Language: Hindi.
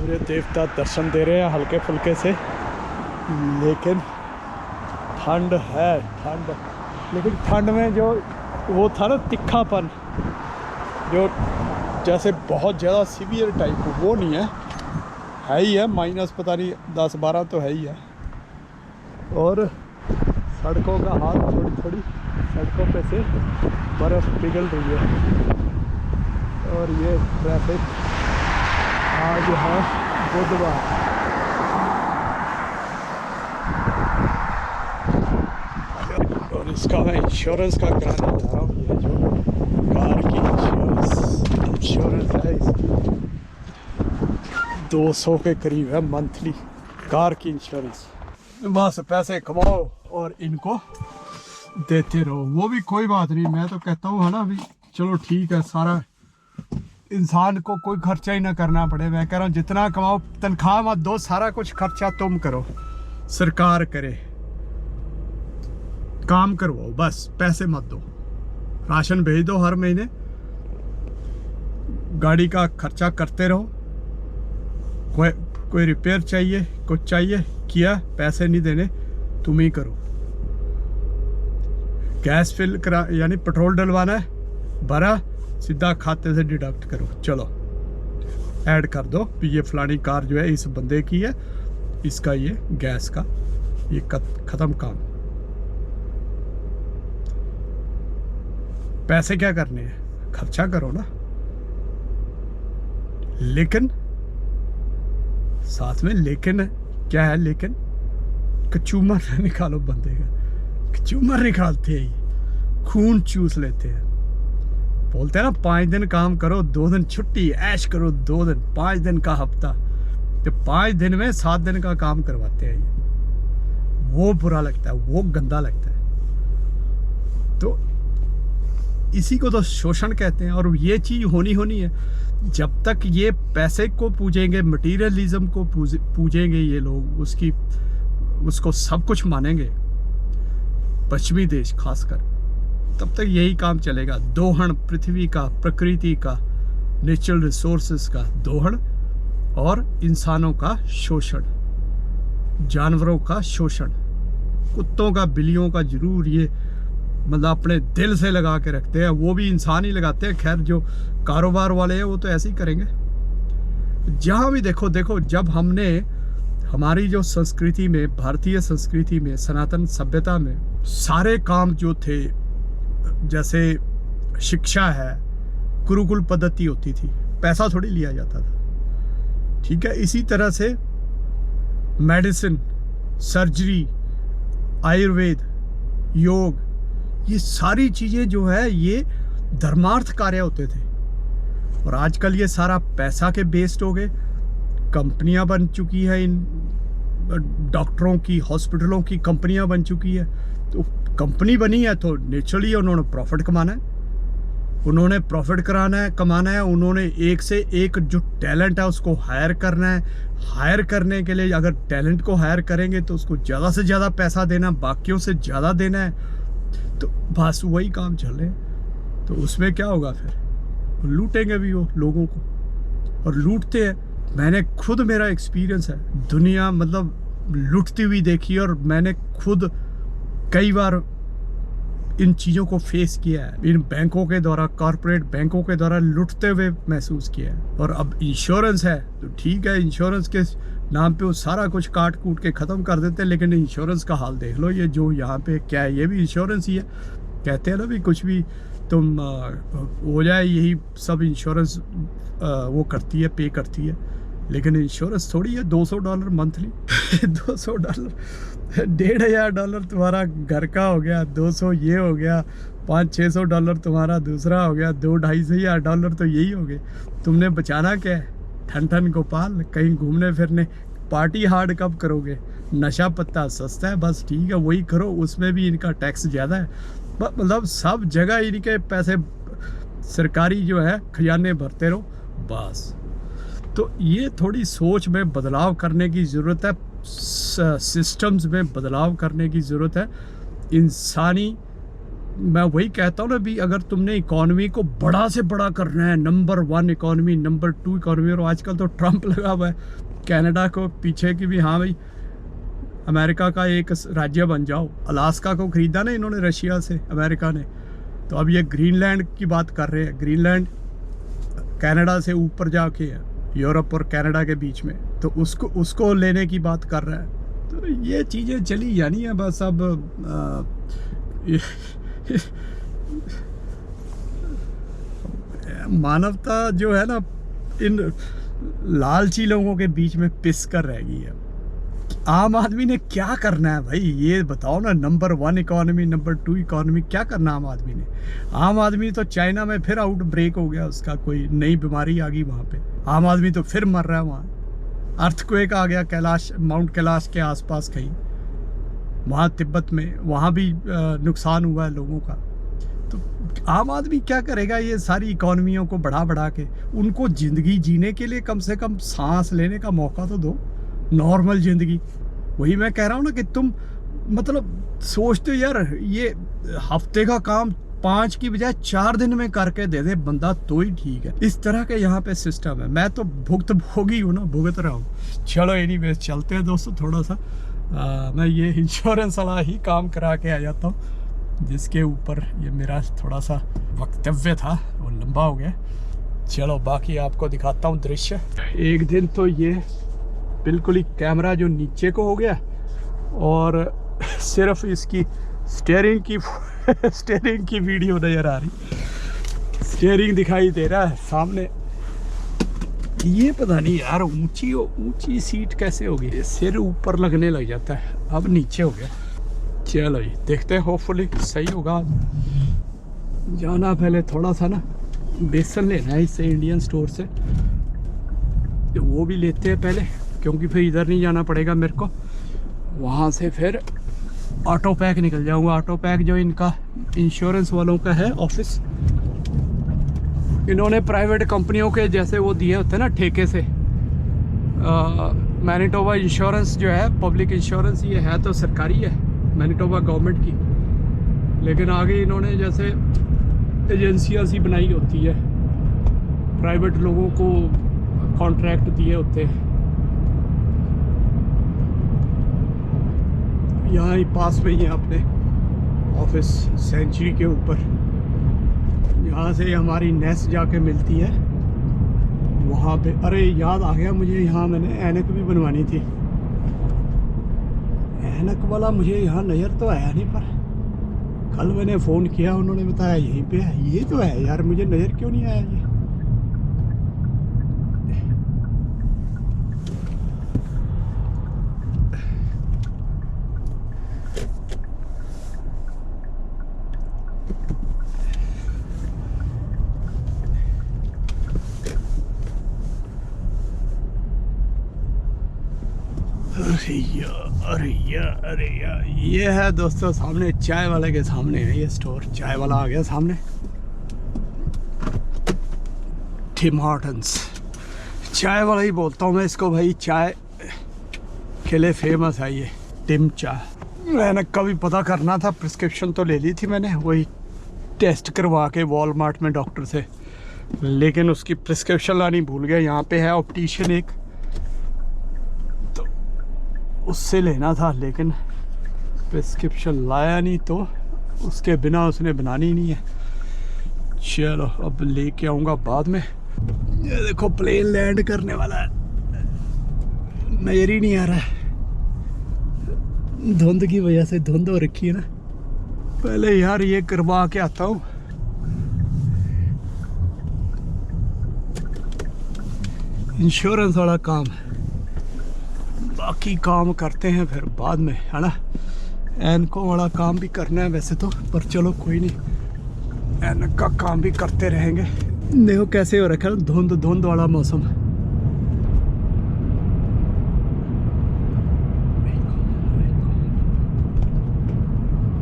सूर्य देवता दर्शन दे रहे हैं हल्के फुल्के से, लेकिन ठंड है ठंड। लेकिन ठंड में जो वो था ना तिखापन, जो जैसे बहुत ज़्यादा सीवियर टाइप वो नहीं है ही है। माइनस पता नहीं 10-12 तो है ही है। और सड़कों का हाल थोड़ी थोड़ी सड़कों पे से बर्फ़ पिघल रही है। और ये ट्रैफिक आज है बुधवार। और इसका मैं इंश्योरेंस का कराने जा रहा हूँ। ये जो कार की इंश्योरेंस है इसकी 200 के करीब है मंथली कार की इंश्योरेंस। बस पैसे कमाओ और इनको देते रहो, वो भी कोई बात नहीं। मैं तो कहता हूँ है ना, अभी चलो ठीक है, सारा इंसान को कोई खर्चा ही ना करना पड़े। मैं कह रहा हूँ जितना कमाओ तनख्वाह मत दो, सारा कुछ खर्चा तुम करो, सरकार करे, काम करवाओ, बस पैसे मत दो। राशन भेज दो हर महीने, गाड़ी का खर्चा करते रहो। कोई रिपेयर चाहिए, कुछ चाहिए, किया, पैसे नहीं देने, तुम ही करो। गैस फिल करा यानी पेट्रोल डलवाना है, भरा, सीधा खाते से डिडक्ट करो, चलो ऐड कर दो ये फलानी कार जो है इस बंदे की है, इसका ये गैस का ये ख़त्म काम। पैसे क्या करने हैं, खर्चा करो ना। लेकिन साथ में लेकिन क्या है, लेकिन कचूमर निकालो बंदे का, कचूमर निकालते हैं, खून चूस लेते हैं। बोलते हैं ना 5 दिन काम करो 2 दिन छुट्टी, ऐश करो 2 दिन, 5 दिन का हफ्ता। तो 5 दिन में 7 दिन का काम करवाते हैं ये। वो बुरा लगता है, वो गंदा लगता है। तो इसी को तो शोषण कहते हैं। और ये चीज़ होनी है। जब तक ये पैसे को पूजेंगे, मटीरियलिज्म को पूजेंगे ये लोग, उसको सब कुछ मानेंगे, पश्चिमी देश खासकर, तब तक यही काम चलेगा। दोहन पृथ्वी का, प्रकृति का, नेचुरल रिसोर्सेज का दोहन और इंसानों का शोषण, जानवरों का शोषण, कुत्तों का, बिल्लियों का जरूर ये मतलब अपने दिल से लगा के रखते हैं। वो भी इंसान ही लगाते हैं। खैर जो कारोबार वाले हैं वो तो ऐसे ही करेंगे। जहाँ भी देखो जब हमने हमारी जो संस्कृति में, भारतीय संस्कृति में, सनातन सभ्यता में सारे काम जो थे, जैसे शिक्षा है, गुरुकुल पद्धति होती थी, पैसा थोड़ी लिया जाता था, ठीक है। इसी तरह से मेडिसिन, सर्जरी, आयुर्वेद, योग, ये सारी चीज़ें जो है ये धर्मार्थ कार्य होते थे। और आजकल ये सारा पैसा के बेस्ड हो गए। कंपनियां बन चुकी है, इन डॉक्टरों की, हॉस्पिटलों की कंपनियां बन चुकी है। तो कंपनी बनी है तो नेचुरली उन्होंने प्रॉफिट कमाना है, उन्होंने प्रॉफिट कमाना है। उन्होंने एक से एक जो टैलेंट है उसको हायर करना है। हायर करने के लिए अगर टैलेंट को हायर करेंगे तो उसको ज़्यादा से ज़्यादा पैसा देना, बाकियों से ज़्यादा देना है। तो बस वही काम चल रहे हैं। तो उसमें क्या होगा, फिर लूटेंगे भी वो लोगों को, और लूटते हैं। मैंने खुद, मेरा एक्सपीरियंस है, दुनिया मतलब लूटती हुई देखी, और मैंने खुद कई बार इन चीज़ों को फेस किया है। इन बैंकों के द्वारा, कॉरपोरेट बैंकों के द्वारा लुटते हुए महसूस किया है। और अब इंश्योरेंस है तो ठीक है, इंश्योरेंस के नाम पे वो सारा कुछ काट कूट के ख़त्म कर देते हैं। लेकिन इंश्योरेंस का हाल देख लो, ये जो यहाँ पे क्या है, ये भी इंश्योरेंस ही है। कहते हैं ना भी कुछ भी तुम हो जाए, यही सब इंश्योरेंस वो करती है, पे करती है। लेकिन इंश्योरेंस थोड़ी है $200 मंथली $200, $1500 तुम्हारा घर का हो गया, 200 ये हो गया, $500-600 तुम्हारा दूसरा हो गया, $2,500-$2,500 तो यही हो गए। तुमने बचाना क्या है, ठन गोपाल, कहीं घूमने फिरने। पार्टी हार्ड कब करोगे, नशा पत्ता सस्ता है, बस ठीक है वही करो। उसमें भी इनका टैक्स ज़्यादा है, मतलब सब जगह इनके पैसे सरकारी जो है खजाने भरते रहो बस। तो ये थोड़ी सोच में बदलाव करने की ज़रूरत है, सिस्टम्स में बदलाव करने की ज़रूरत है। इंसानी मैं वही कहता हूँ ना भी, अगर तुमने इकॉनमी को बड़ा से बड़ा करना है, नंबर 1 इकॉनमी, नंबर 2 इकॉनमी, और आजकल तो ट्रम्प लगा हुआ है कनाडा को पीछे की भी, हाँ भाई अमेरिका का एक राज्य बन जाओ। अलास्का को ख़रीदा ना इन्होंने रशिया से, अमेरिका ने, तो अब ये ग्रीनलैंड की बात कर रहे हैं। ग्रीनलैंड कनाडा से ऊपर जाके है, यूरोप और कनाडा के बीच में, तो उसको लेने की बात कर रहा है। तो ये चीज़ें चली जानी है बस। अब मानवता जो है ना इन लालची लोगों के बीच में पिस कर रह गई है। आम आदमी ने क्या करना है भाई, ये बताओ ना। नंबर 1 इकॉनमी, नंबर 2 इकॉनमी, क्या करना आम आदमी ने? आम आदमी तो चाइना में फिर आउट ब्रेक हो गया उसका, कोई नई बीमारी आ गई वहाँ पे, आम आदमी तो फिर मर रहा है वहाँ। अर्थक्वेक आ गया कैलाश, माउंट कैलाश के आसपास कहीं, वहाँ तिब्बत में, वहाँ भी नुकसान हुआ है लोगों का। तो आम आदमी क्या करेगा? ये सारी इकॉनमियों को बढ़ा के उनको ज़िंदगी जीने के लिए कम से कम सांस लेने का मौका तो दो, नॉर्मल ज़िंदगी। वही मैं कह रहा हूँ ना कि तुम मतलब सोचते हो यार ये हफ्ते का काम 5 की बजाय 4 दिन में करके दे दे बंदा तो ही ठीक है। इस तरह के यहाँ पे सिस्टम है। मैं तो भुगत हूँ ना, भुगत रहा हूँ। चलो एनीवेज चलते हैं दोस्तों, थोड़ा सा मैं ये इंश्योरेंस वाला ही काम करा के आ जाता हूँ, जिसके ऊपर ये मेरा थोड़ा सा वक्तव्य था, वो लंबा हो गया। चलो बाकी आपको दिखाता हूँ दृश्य। एक दिन तो ये बिल्कुल ही कैमरा जो नीचे को हो गया और सिर्फ इसकी स्टीयरिंग की वीडियो नज़र आ रही, स्टीयरिंग दिखाई दे रहा है सामने। ये पता नहीं यार ऊंची सीट कैसे होगी, सिर ऊपर लगने लग जाता है, अब नीचे हो गया। चलो जी देखते हैं, होपफुली सही होगा। जाना पहले थोड़ा सा ना बेसन लेना है इससे, इंडियन स्टोर से, वो भी लेते हैं पहले, क्योंकि फिर इधर नहीं जाना पड़ेगा मेरे को। वहाँ से फिर ऑटो पैक निकल जाऊँगा। ऑटो पैक जो इनका इंश्योरेंस वालों का है ऑफिस, इन्होंने प्राइवेट कंपनियों के जैसे वो दिए होते हैं ना ठेके से। मैनिटोबा इंश्योरेंस जो है पब्लिक इंश्योरेंस, ये है तो सरकारी है मैनिटोबा गवर्नमेंट की, लेकिन आगे इन्होंने जैसे एजेंसियाँ सी बनाई होती है, प्राइवेट लोगों को कॉन्ट्रैक्ट दिए होते हैं। यहाँ ही पास में ही है अपने ऑफिस, सेंचुरी के ऊपर। यहाँ से हमारी नेस जाके मिलती है वहाँ पे। अरे याद आ गया मुझे, यहाँ मैंने ऐनक भी बनवानी थी। ऐनक वाला मुझे यहाँ नज़र तो आया नहीं, पर कल मैंने फ़ोन किया, उन्होंने बताया यहीं पे है। ये तो है यार, मुझे नज़र क्यों नहीं आया ये? अरे यार ये है दोस्तों सामने, चाय वाले के सामने है ये स्टोर। चाय वाला आ गया सामने, टिम हॉर्टन्स चाय वाला ही बोलता हूँ मैं इसको भाई, चाय के लिए फेमस है ये टिम चाय। मैंने कभी पता करना था, प्रिस्क्रिप्शन तो ले ली थी मैंने, वही टेस्ट करवा के वॉलमार्ट में डॉक्टर से, लेकिन उसकी प्रिस्क्रिप्शन लानी भूल गया। यहाँ पे है ऑप्टिशियन एक, उससे लेना था, लेकिन प्रिस्क्रिप्शन लाया नहीं, तो उसके बिना उसने बनानी नहीं है। चलो अब लेके आऊँगा बाद में। ये देखो प्लेन लैंड करने वाला है, नजर ही नहीं आ रहा है, धुंध की वजह से, धुंध हो रखी है ना। पहले यार ये करवा के आता हूँ। इंश्योरेंस वाला काम है, बाकी काम करते हैं फिर बाद में, है ना। एनको वाला काम भी करना है वैसे तो, पर चलो कोई नहीं, एनक का काम भी करते रहेंगे। देखो कैसे हो रखा है, धुंध वाला मौसम।